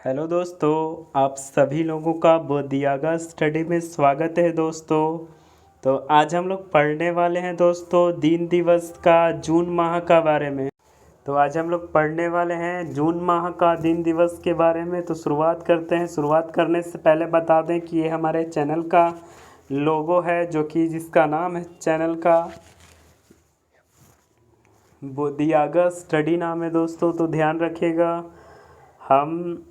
Hello दोस्तों, आप सभी लोगों का बोधियागा स्टडी में स्वागत है दोस्तों। तो आज हम लोग पढ़ने वाले हैं दोस्तों दीन दिवस का जून माह का बारे में। तो आज हम लोग पढ़ने वाले हैं जून माह का दिन दिवस के बारे में। तो शुरुआत करते हैं। शुरुआत करने से पहले बता दें कि ये हमारे चैनल का लोगो है, जो कि जिसका नाम है चैनल का बोधियागा स्टडी नाम है दोस्तों। तो ध्यान रखिएगा, हम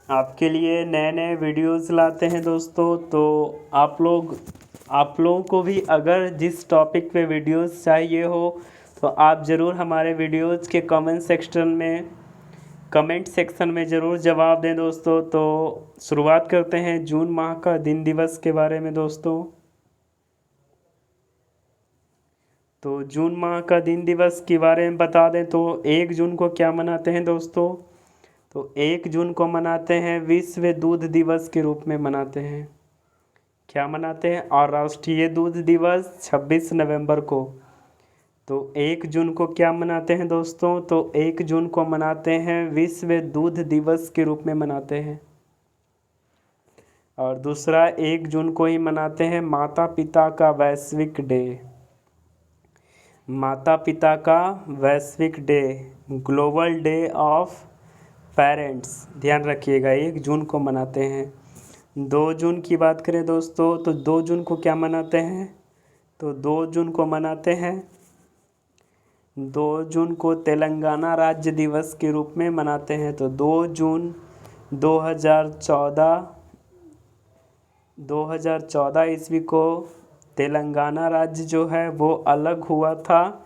आपके लिए नए नए वीडियोस लाते हैं दोस्तों। तो आप लोगों को भी अगर जिस टॉपिक पे वीडियोस चाहिए हो तो आप ज़रूर हमारे वीडियोस के कमेंट सेक्शन में ज़रूर जवाब दें दोस्तों। तो शुरुआत करते हैं जून माह का दिन दिवस के बारे में दोस्तों। तो जून माह का दिन दिवस के बारे में बता दें तो 1 जून को क्या मनाते हैं दोस्तों। तो 1 जून को मनाते हैं विश्व दूध दिवस के रूप में मनाते हैं। क्या मनाते हैं? और राष्ट्रीय दूध दिवस 26 नवंबर को। तो 1 जून को क्या मनाते हैं दोस्तों। तो 1 जून को मनाते हैं विश्व दूध दिवस के रूप में मनाते हैं। और दूसरा 1 जून को ही मनाते हैं माता पिता का वैश्विक डे। माता पिता का वैश्विक day, global day of parents, ध्यान रखिएगा 1 जून को मनाते हैं। 2 जून की बात करें दोस्तों तो 2 जून को क्या मनाते हैं। तो 2 जून को मनाते हैं 2 जून को तेलंगाना राज्य दिवस के रूप में मनाते हैं। तो 2 जून 2014 ईस्वी को तेलंगाना राज्य जो है वो अलग हुआ था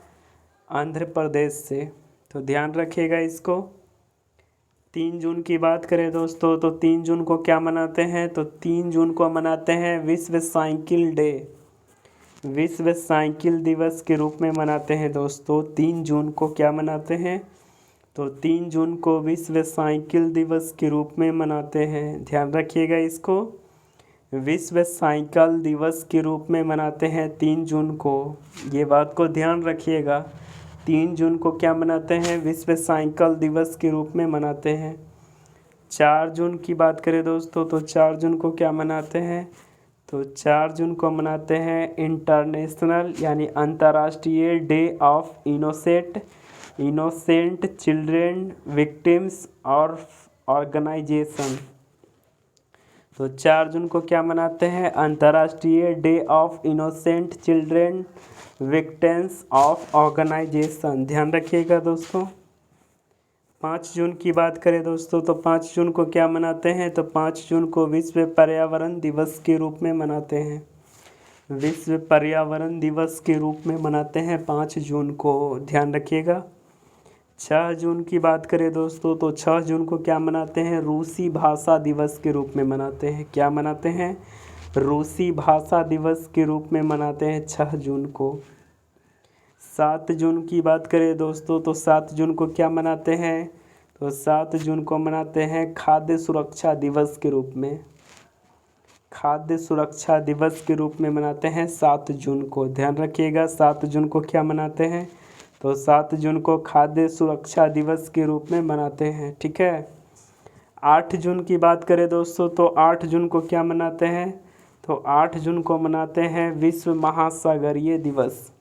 आंध्र प्रदेश से। तो ध्यान रखिएगा इसको। 3 जून की बात करें दोस्तों तो 3 जून को क्या मनाते हैं। तो 3 जून को मनाते हैं विश्व साइकिल डे, विश्व साइकिल दिवस के रूप में मनाते हैं दोस्तों। 3 जून को क्या मनाते हैं। तो 3 जून को विश्व साइकिल दिवस के रूप में मनाते हैं। ध्यान रखिएगा इसको, विश्व साइकिल दिवस के रूप में मनाते हैं 3 जून को। ये बात को ध्यान रखिएगा, 3 जून को क्या मनाते हैं, विश्व साइकिल दिवस के रूप में मनाते हैं। 4 जून की बात करें दोस्तों तो 4 जून को क्या मनाते हैं। तो 4 जून को मनाते हैं इंटरनेशनल यानी अंतर्राष्ट्रीय day of innocent children victims और ऑर्गेनाइजेशन। तो 4 जून को क्या मनाते हैं, अंतर्राष्ट्रीय day of innocent children victims of organisation. ध्यान रखिएगा दोस्तों। 5 जून की बात करें दोस्तों तो 5 जून को क्या मनाते हैं। तो 5 जून को विश्व पर्यावरण दिवस के रूप में मनाते हैं। विश्व पर्यावरण दिवस के रूप में मनाते हैं 5 जून को। ध्यान रखिएगा। 6 जून की बात करें दोस्तों तो 6 जून को क्या मनाते हैं, रूसी भाषा दिवस के रूप में मनाते हैं। क्या मनाते हैं, रूसी भाषा दिवस के रूप में मनाते हैं 6 जून को। 7 जून की बात करें दोस्तों तो 7 जून को क्या मनाते हैं। तो 7 जून को मनाते हैं खाद्य सुरक्षा दिवस के रूप में। खाद्य सुरक्षा दिवस के रूप में मनाते हैं 7 जून को। ध्यान रखिएगा, 7 जून को क्या मनाते हैं। तो 7 जून को खाद्य सुरक्षा दिवस के रूप में मनाते हैं। ठीक है। 8 जून की बात करें दोस्तों तो 8 जून को क्या मनाते हैं। तो 8 जून को मनाते हैं विश्व महासागरीय दिवस।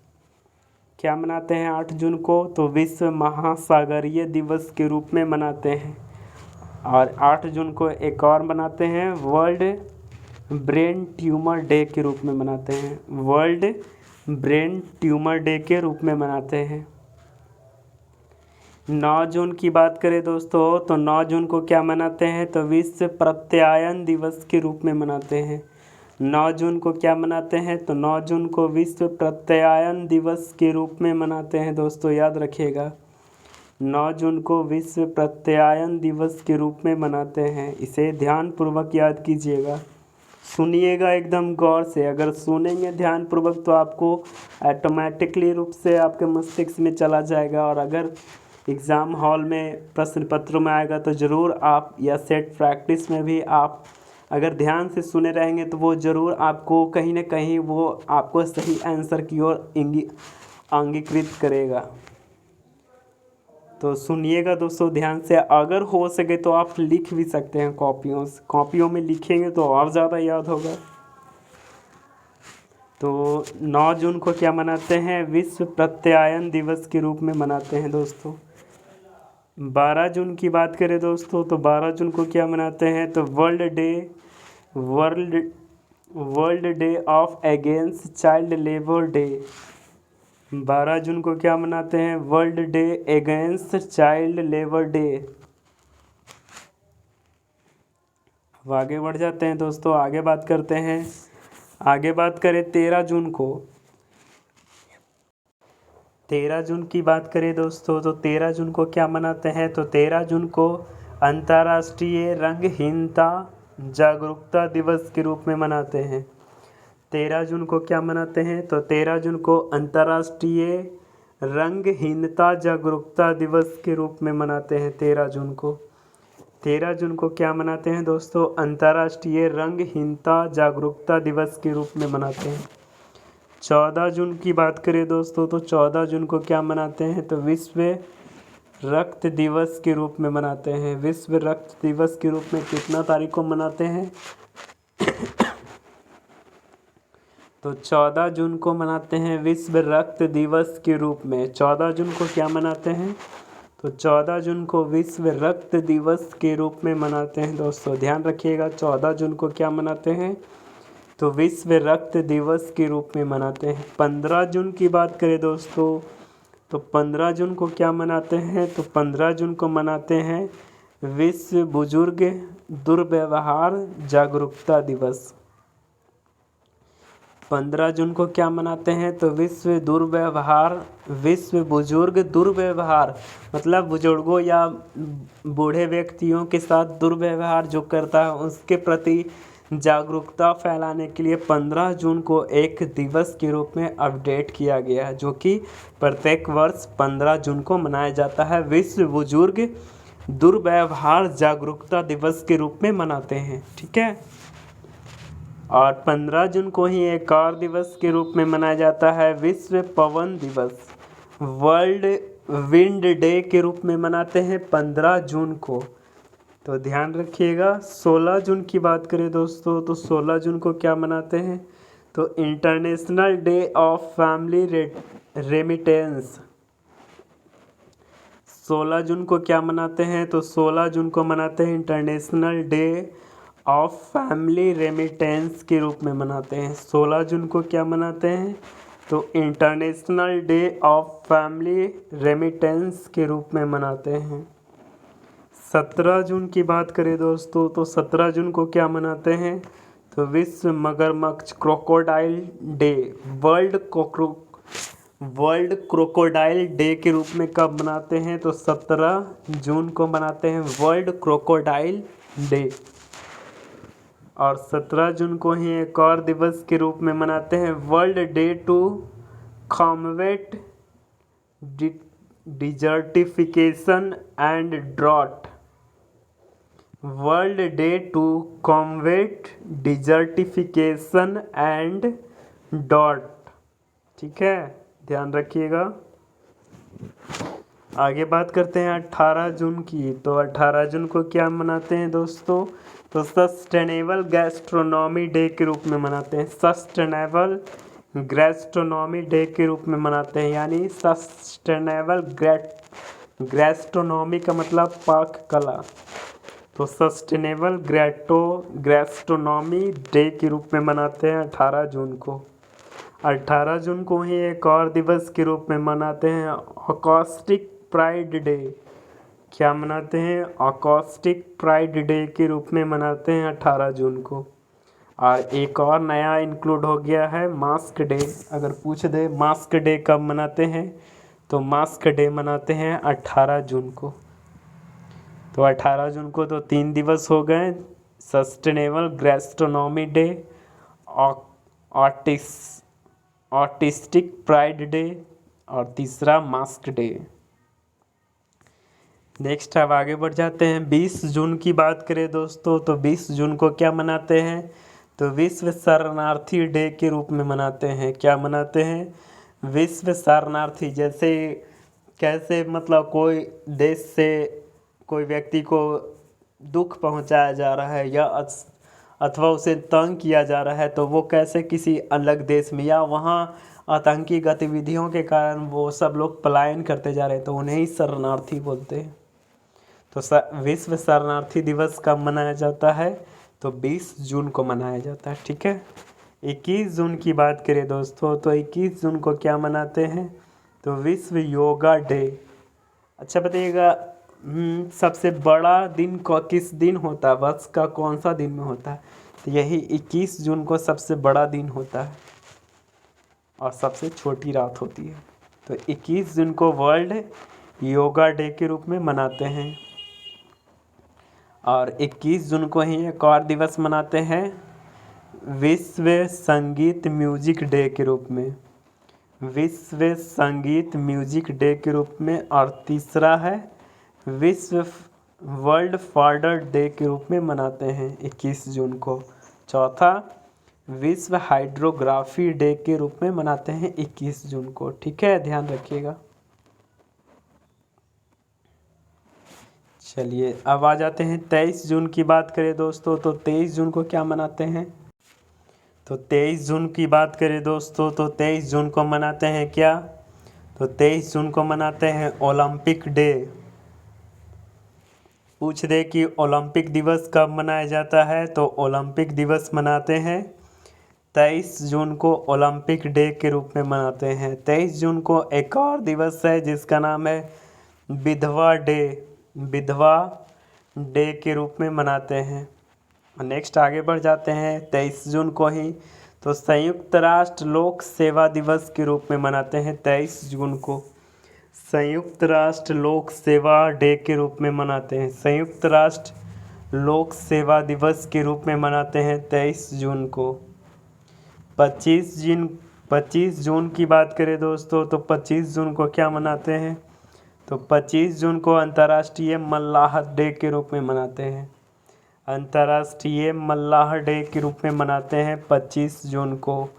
क्या मनाते हैं 8 जून को। तो विश्व महासागरीय दिवस के रूप में मनाते हैं। और 8 जून को एक और मनाते हैं वर्ल्ड ब्रेन ट्यूमर डे के रूप में मनाते हैं। वर्ल्ड ब्रेन ट्यूमर डे के रूप में मनाते हैं। 9 जून की बात करें दोस्तों तो 9 जून को क्या मनाते हैं। तो विश्व प्रत्यायन दिवस के रूप में मनाते हैं। 9 जून को क्या मनाते हैं। तो 9 जून को विश्व प्रत्यायन दिवस के रूप में मनाते हैं दोस्तों, याद रखिएगा। 9 जून को विश्व प्रत्यायन दिवस के रूप में मनाते हैं। इसे ध्यानपूर्वक याद कीजिएगा, सुनिएगा एकदम गौर से। अगर सुनेंगे ध्यानपूर्वक तो आपको ऑटोमेटिकली रूप से आपके मस्तिष्क में चला जाएगा। और अगर एग्ज़ाम हॉल में प्रश्न पत्रों में आएगा तो ज़रूर आप, या सेट प्रैक्टिस में भी आप अगर ध्यान से सुने रहेंगे तो वो ज़रूर आपको कहीं ना कहीं वो आपको सही आंसर की ओर अंगीकृत करेगा। तो सुनिएगा दोस्तों ध्यान से, अगर हो सके तो आप लिख भी सकते हैं कॉपियों में लिखेंगे तो और ज़्यादा याद होगा। तो 9 जून को क्या मनाते हैं? विश्व प्रत्यायन दिवस के रूप में मनाते हैं दोस्तों। 12 जून की बात करें दोस्तों तो 12 जून को क्या मनाते हैं? तो world day of against child labour day. 12 जून को क्या मनाते हैं? World day against child labour day. अब आगे बढ़ जाते हैं दोस्तों, आगे बात करते हैं। आगे बात करें 13 जून को। 13 जून की बात करें दोस्तों तो 13 जून को क्या मनाते हैं? तो 13 जून को अंतर्राष्ट्रीय रंगहीनता जागरूकता दिवस के रूप में मनाते हैं। 13 जून को क्या मनाते हैं? तो 13 जून को अंतर्राष्ट्रीय रंगहीनता जागरूकता दिवस के रूप में मनाते हैं। 13 जून को 13 जून को क्या मनाते हैं दोस्तों? अंतर्राष्ट्रीय रंगहीनता जागरूकता दिवस के रूप में मनाते हैं। 14 जून की बात करें दोस्तों तो 14 जून को क्या मनाते हैं? तो विश्व रक्त दिवस के रूप में मनाते हैं। विश्व रक्त दिवस के रूप में कितना तारीख को मनाते हैं? तो 14 जून को मनाते हैं विश्व रक्त दिवस के रूप में। 14 जून को क्या मनाते हैं? तो 14 जून को विश्व रक्त दिवस के रूप में मनाते हैं दोस्तों, ध्यान रखिएगा। 14 जून को क्या मनाते हैं? तो विश्व रक्त दिवस के रूप में मनाते हैं। 15 जून की बात करें दोस्तों तो 15 जून को क्या मनाते हैं? तो 15 जून को मनाते हैं विश्व बुजुर्ग दुर्व्यवहार जागरूकता दिवस। 15 जून को क्या मनाते हैं? तो विश्व बुजुर्ग दुर्व्यवहार, मतलब बुजुर्गों या बूढ़े व्यक्तियों के साथ दुर्व्यवहार जो करता है उसके प्रति जागरूकता फैलाने के लिए 15 जून को एक दिवस के रूप में अपडेट किया गया है, जो कि प्रत्येक वर्ष 15 जून को मनाया जाता है। विश्व बुजुर्ग दुर्व्यवहार जागरूकता दिवस के रूप में मनाते हैं, ठीक है। और 15 जून को ही एक और दिवस के रूप में मनाया जाता है विश्व पवन दिवस, वर्ल्ड विंड डे के रूप में मनाते हैं 15 जून को। तो ध्यान रखिएगा। 16 जून की बात करें दोस्तों तो 16 जून को क्या मनाते हैं? तो international day of family remittance. 16 जून को क्या मनाते हैं? तो 16 जून को मनाते हैं international day of family remittance के रूप में मनाते हैं। 16 जून को क्या मनाते हैं? तो international day of family remittance के रूप में मनाते हैं। 17 जून की बात करें दोस्तों तो 17 जून को क्या मनाते हैं? तो विश्व मगरमच्छ crocodile day, world crocodile day के रूप में कब मनाते हैं? तो 17 जून को मनाते हैं वर्ल्ड क्रोकोडाइल डे। और 17 जून को ही एक और दिवस के रूप में मनाते हैं world day to combat desertification and drought. World day to combat desertification and डॉट, ठीक है, ध्यान रखिएगा। आगे बात करते हैं 18 जून की। तो 18 जून को क्या मनाते हैं दोस्तों? तो सस्टेनेबल गैस्ट्रोनॉमी डे के रूप में मनाते हैं। सस्टेनेबल गैस्ट्रोनॉमी डे के रूप में मनाते हैं, यानी सस्टेनेबल गैस्ट्रोनॉमी का मतलब पाक कला। तो सस्टेनेबल गैस्ट्रोनॉमी डे के रूप में मनाते हैं 18 जून को। 18 जून को ही एक और दिवस के रूप में मनाते हैं अकॉस्टिक प्राइड डे। क्या मनाते हैं? अकॉस्टिक प्राइड डे के रूप में मनाते हैं 18 जून को। और एक और नया इंक्लूड हो गया है मास्क डे। अगर पूछ दे मास्क डे कब मनाते हैं, तो मास्क डे मनाते हैं 18 जून को। तो 18 जून को तो 3 दिवस हो गए, sustainable gastronomy day, autistic pride day और तीसरा मास्क डे। नेक्स्ट अब आगे बढ़ जाते हैं। 20 जून की बात करें दोस्तों तो 20 जून को क्या मनाते हैं? तो विश्व शरणार्थी डे के रूप में मनाते हैं। क्या मनाते हैं? विश्व शरणार्थी, जैसे कैसे मतलब कोई देश से कोई व्यक्ति को दुख पहुंचाया जा रहा है या अथवा उसे तंग किया जा रहा है, तो वो कैसे किसी अलग देश में या वहाँ आतंकी गतिविधियों के कारण वो सब लोग पलायन करते जा रहे हैं, तो उन्हें ही शरणार्थी बोलते हैं। तो विश्व शरणार्थी दिवस कब मनाया जाता है? तो 20 जून को मनाया जाता है। ठीक है। 21 जून की बात करें दोस्तों, तो 21 जून को क्या मनाते हैं? तो विश्व योगा डे। अच्छा बताइएगा, सबसे बड़ा दिन को किस दिन होता है? वर्ष का कौन सा दिन में होता है? तो यही 21 जून को सबसे बड़ा दिन होता है और सबसे छोटी रात होती है। तो 21 जून को वर्ल्ड योगा डे के रूप में मनाते हैं। और 21 जून को ही एक और दिवस मनाते हैं, विश्व संगीत म्यूजिक डे के रूप में। विश्व संगीत म्यूजिक डे के रूप में। और तीसरा है विश्व वर्ल्ड फादर डे के रूप में मनाते हैं 21 जून को। चौथा विश्व हाइड्रोग्राफी डे के रूप में मनाते हैं 21 जून को। ठीक है, ध्यान रखिएगा। चलिए अब आ जाते हैं 23 जून की बात करें दोस्तों, तो 23 जून को क्या मनाते हैं? तो 23 जून की बात करें दोस्तों, तो 23 जून को मनाते हैं क्या? तो 23 जून को मनाते हैं ओलंपिक डे। पूछ दे कि ओलंपिक दिवस कब मनाया जाता है? तो ओलंपिक दिवस मनाते हैं 23 जून को, ओलंपिक डे के रूप में मनाते हैं। 23 जून को एक और दिवस है जिसका नाम है विधवा डे। विधवा डे के रूप में मनाते हैं। नेक्स्ट आगे बढ़ जाते हैं 23 जून को ही, तो संयुक्त राष्ट्र लोक सेवा दिवस के रूप में मनाते हैं 23 जून को। संयुक्त राष्ट्र लोक सेवा डे के रूप में मनाते हैं। संयुक्त राष्ट्र लोक सेवा दिवस के रूप में मनाते हैं 23 जून को। 25 जून की बात करें दोस्तों, तो 25 जून को क्या मनाते हैं? तो 25 जून को अंतर्राष्ट्रीय मल्लाह डे के रूप में मनाते हैं। अंतर्राष्ट्रीय मल्लाह डे के रूप में मनाते हैं 25 जून को।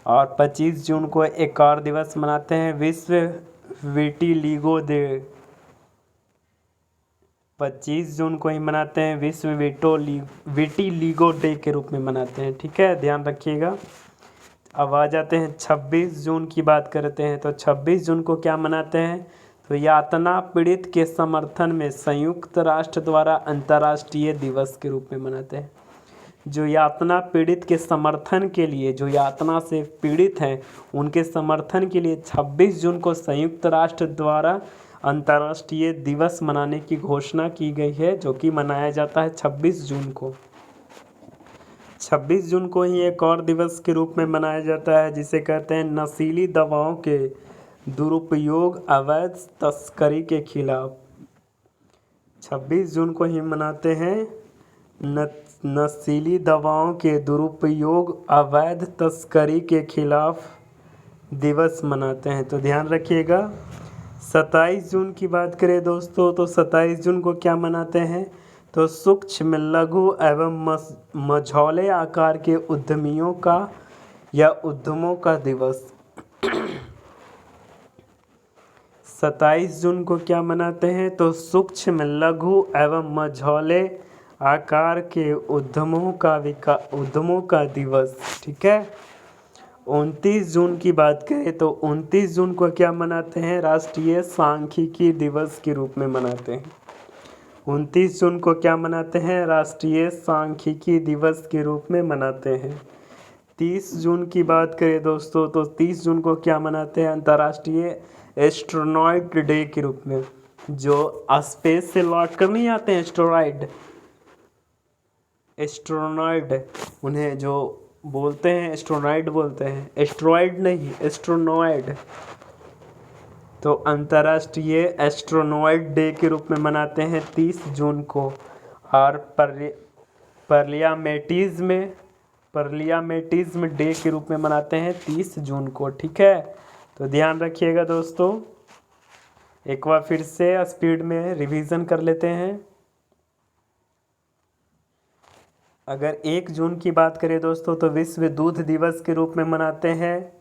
और 25 जून को एक और दिवस मनाते हैं, विश्व विटिलिगो डे। 25 जून को ही मनाते हैं, विश्व विटिलिगो डे के रूप में मनाते हैं। ठीक है, ध्यान रखिएगा। अब आ जाते हैं 26 जून की बात करते हैं, तो 26 जून को क्या मनाते हैं? तो यातना पीड़ित के समर्थन में संयुक्त राष्ट्र द्वारा अंतर्राष्ट्रीय दिवस के रूप में मनाते हैं। जो यातना पीड़ित के समर्थन के लिए, जो यातना से पीड़ित हैं, उनके समर्थन के लिए 26 जून को संयुक्त राष्ट्र द्वारा अंतर्राष्ट्रीय दिवस मनाने की घोषणा की गई है, जो कि मनाया जाता है 26 जून को। 26 जून को ही एक और दिवस के रूप में मनाया जाता है जिसे कहते हैं नशीली दवाओं के दुरुपयोग अवैध तस्करी के खिलाफ। 26 जून को ही मनाते हैं नशीली दवाओं के दुरुपयोग अवैध तस्करी के खिलाफ दिवस मनाते हैं। तो ध्यान रखिएगा। 27 जून की बात करें दोस्तों, तो 27 जून को क्या मनाते हैं? तो सूक्ष्म, लघु एवं मझौले आकार के उद्यमियों का या उद्यमों का दिवस। 27 जून को क्या मनाते हैं? तो सूक्ष्म, लघु एवं मझौले आकार के उद्यमों का दिवस। ठीक है। 29 जून की बात करें तो 29 जून को क्या मनाते हैं? राष्ट्रीय सांख्यिकी दिवस के रूप में मनाते हैं। 29 जून को क्या मनाते हैं? राष्ट्रीय सांख्यिकी दिवस के रूप में मनाते हैं। 30 जून की बात करें दोस्तों, तो 30 जून को क्या मनाते हैं? अंतर्राष्ट्रीय एस्ट्रोनॉइट डे के रूप में। जो स्पेस से लौट कर नहीं आते हैं, एस्ट्रोनॉइड, उन्हें जो बोलते हैं एस्ट्रोनॉइड बोलते हैं, एस्ट्रॉइड नहीं, एस्ट्रोनॉइड। तो अंतर्राष्ट्रीय एस्ट्रोनॉइड डे के रूप में मनाते हैं 30 जून को। और परलियामेटिज्म डे के रूप में मनाते हैं 30 जून को। ठीक है, तो ध्यान रखिएगा दोस्तों। एक बार फिर से स्पीड में रिवीजन कर लेते हैं। अगर 1 जून की बात करें दोस्तों, तो विश्व दूध दिवस के रूप में मनाते हैं।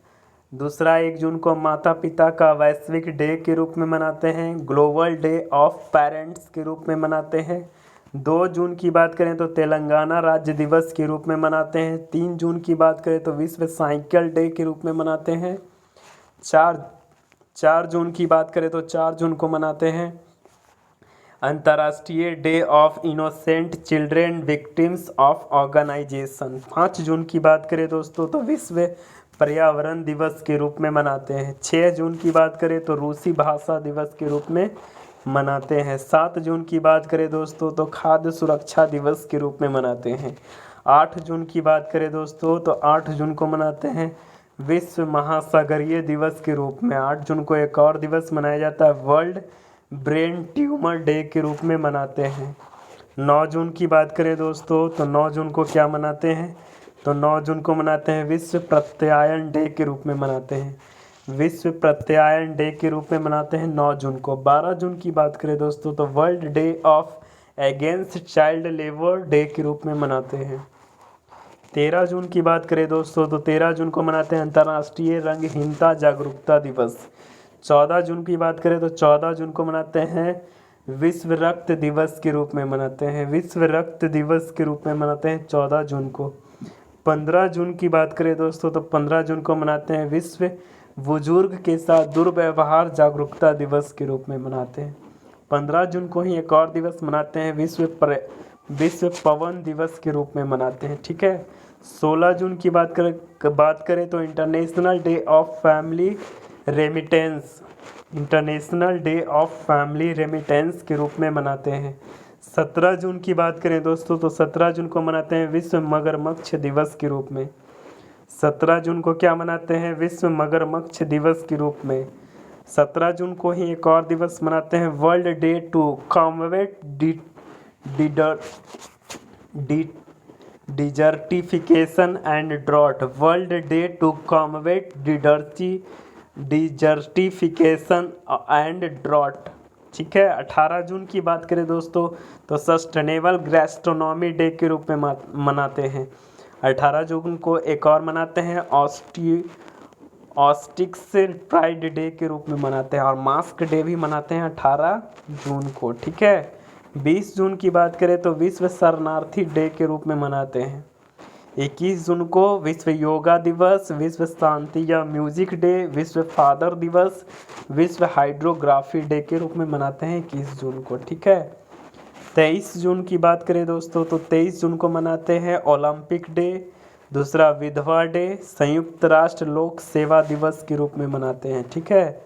दूसरा 1 जून को माता पिता का वैश्विक डे के रूप में मनाते हैं, ग्लोबल डे ऑफ पेरेंट्स के रूप में मनाते हैं। 2 जून की बात करें तो तेलंगाना राज्य दिवस के रूप में मनाते हैं। 3 जून की बात करें तो विश्व साइकिल डे के रूप में मनाते हैं। 4 जून की बात करें तो 4 जून को मनाते हैं अंतर्राष्ट्रीय day of innocent children victims of organisation. 5 जून की बात करें दोस्तों तो विश्व पर्यावरण दिवस के रूप में मनाते हैं। 6 जून की बात करें तो रूसी भाषा दिवस के रूप में मनाते हैं। 7 जून की बात करें दोस्तों तो खाद्य सुरक्षा दिवस के रूप में मनाते हैं। 8 जून की बात करें दोस्तों तो 8 जून को मनाते हैं विश्व महासागरीय दिवस के रूप में। 8 जून को एक और दिवस मनाया जाता है, वर्ल्ड ब्रेन ट्यूमर डे के रूप में मनाते हैं। 9 जून की बात करें दोस्तों तो 9 जून को क्या मनाते हैं, तो 9 जून को मनाते हैं विश्व प्रत्यायन डे के रूप में मनाते हैं। विश्व प्रत्यायन डे के रूप में मनाते हैं 9 जून को। 12 जून की बात करें दोस्तों तो world day of against child labour day के रूप में मनाते हैं। 13 जून की बात करें दोस्तों तो 13 जून को मनाते हैं अंतर्राष्ट्रीय रंगहीनता जागरूकता दिवस। 14 जून की बात करें तो 14 जून को मनाते हैं विश्व रक्त दिवस के रूप में मनाते हैं। विश्व रक्त दिवस के रूप में मनाते हैं 14 जून को। 15 जून की बात करें दोस्तों तो 15 जून को मनाते हैं विश्व बुजुर्ग के साथ दुर्व्यवहार जागरूकता दिवस के रूप में मनाते हैं। 15 जून को ही एक और दिवस मनाते हैं विश्व पवन दिवस के रूप में मनाते हैं। ठीक है। 16 जून की बात करें तो international day of family remittance, international day of family remittance के रूप में मनाते हैं। 17 जून की बात करें दोस्तों तो 17 जून को मनाते हैं विश्व मगरमच्छ दिवस के रूप में। 17 जून को क्या मनाते हैं, विश्व मगरमच्छ दिवस के रूप में। 17 जून को ही एक और दिवस मनाते हैं world day to combat desertification and drought, world day to combat desertification and drought. ठीक है। 18 जून की बात करें दोस्तों तो सस्टेनेबल गैस्ट्रोनॉमी डे के रूप में मनाते हैं। 18 जून को एक और मनाते हैं ऑस्टिक्स प्राइड डे के रूप में मनाते हैं, और मास्क डे भी मनाते हैं 18 जून को। ठीक है। 20 जून की बात करें तो विश्व शरणार्थी डे के रूप में मनाते हैं। 21 जून को विश्व योगा दिवस, विश्व शांति या म्यूजिक डे, विश्व फादर दिवस, विश्व हाइड्रोग्राफी डे के रूप में मनाते हैं 21 जून को। ठीक है। 23 जून की बात करें दोस्तों तो 23 जून को मनाते हैं ओलंपिक डे, दूसरा विधवा डे, संयुक्त राष्ट्र लोक सेवा दिवस के रूप में मनाते हैं। ठीक है।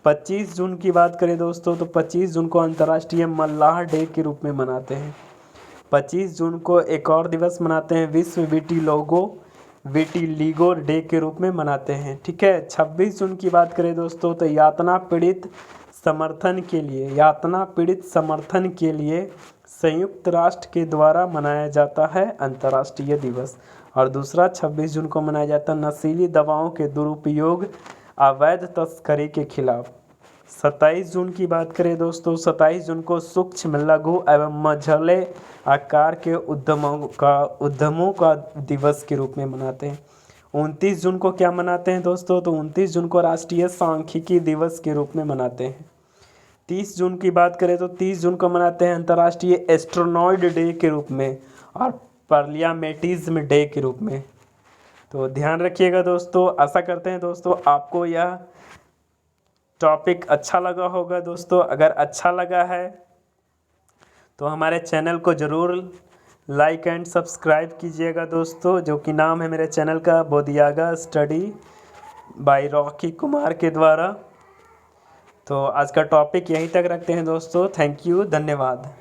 25 जून की बात करें दोस्तों तो 25 जून को अंतर्राष्ट्रीय मल्लाह डे के रूप में मनाते हैं। 25 जून को एक और दिवस मनाते हैं विश्व विटिलिगो डे के रूप में मनाते हैं। ठीक है। 26 जून की बात करें दोस्तों तो यातना पीड़ित समर्थन के लिए संयुक्त राष्ट्र के द्वारा मनाया जाता है अंतर्राष्ट्रीय दिवस। और दूसरा 26 जून को मनाया जाता है नशीली दवाओं के दुरुपयोग अवैध तस्करी के खिलाफ। 27 जून की बात करें दोस्तों 27 जून को सूक्ष्म लघु एवं मझले आकार के उद्यमों का दिवस के रूप में मनाते हैं। 29 जून को क्या मनाते हैं दोस्तों, तो 29 जून को राष्ट्रीय सांख्यिकी दिवस के रूप में मनाते हैं। 30 जून की बात करें तो 30 जून को मनाते हैं अंतर्राष्ट्रीय एस्ट्रोनॉइड डे के रूप में और पार्लियामेंटिज्म डे के रूप में। तो ध्यान रखिएगा दोस्तों। आशा करते हैं दोस्तों आपको यह टॉपिक अच्छा लगा होगा। दोस्तों अगर अच्छा लगा है तो हमारे चैनल को ज़रूर लाइक एंड सब्सक्राइब कीजिएगा दोस्तों, जो कि नाम है मेरे चैनल का बोधियागा स्टडी बाय रॉकी कुमार के द्वारा। तो आज का टॉपिक यहीं तक रखते हैं दोस्तों। थैंक यू, धन्यवाद।